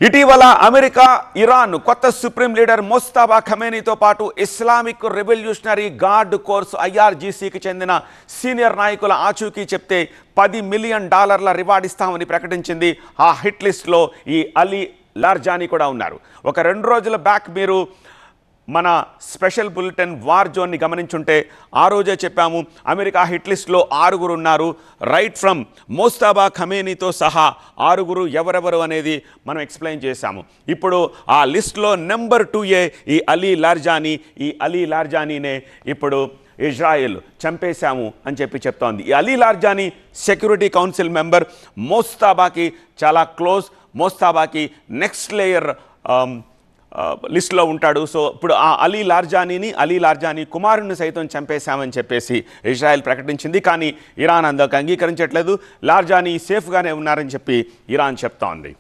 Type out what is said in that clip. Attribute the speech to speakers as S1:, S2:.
S1: ఇటీవల America Iran కొత్త supreme leader మోస్తాబా ఖమేనీతో పాటు ఇస్లామిక్ రెవల్యూషనరీ గార్డ్ కోర్స్ IRGCకి చెందిన సీనియర్ నాయకుల ఆచూకీ చెప్తే $10 మిలియన్ రివార్డ్ ఇస్తామని ప్రకటించింది. ఆ హిట్ లిస్ట్లో ఈ అలీ లార్జానీ కూడా ఉన్నారు. ఒక 2 రోజుల బ్యాక్ మీరు మన స్పెషల్ బులెటిన్ వార్ జోన్ని గమనించుంటే ఆ రోజే చెప్పాము అమెరికా హిట్ లిస్ట్లో 6 ఉన్నారు. రైట్ ఫ్రమ్ మోస్తాబా ఖమేనీతో సహా 6 ఎవరెవరు అనేది మనం ఎక్స్ప్లెయిన్ చేశాము. ఇప్పుడు ఆ లిస్ట్లో నెంబర్ 2 ఈ అలీ లార్జానీ. ఈ అలీ లార్జానీనే ఇప్పుడు ఇజ్రాయెల్ చంపేశాము అని చెప్తోంది. ఈ అలీ లార్జానీ సెక్యూరిటీ కౌన్సిల్ మెంబర్, మోస్తాబాకి చాలా క్లోజ్, మోస్తాబాకి నెక్స్ట్ లేయర్ లిస్ట్లో ఉంటాడు. సో ఇప్పుడు ఆ అలీ లార్జానీ కుమారుని సైతం చంపేశామని చెప్పేసి ఇజ్రాయెల్ ప్రకటించింది. కానీ ఇరాన్ అందుకు అంగీకరించట్లేదు. లార్జానీ సేఫ్గానే ఉన్నారని చెప్పి ఇరాన్ చెప్తోంది.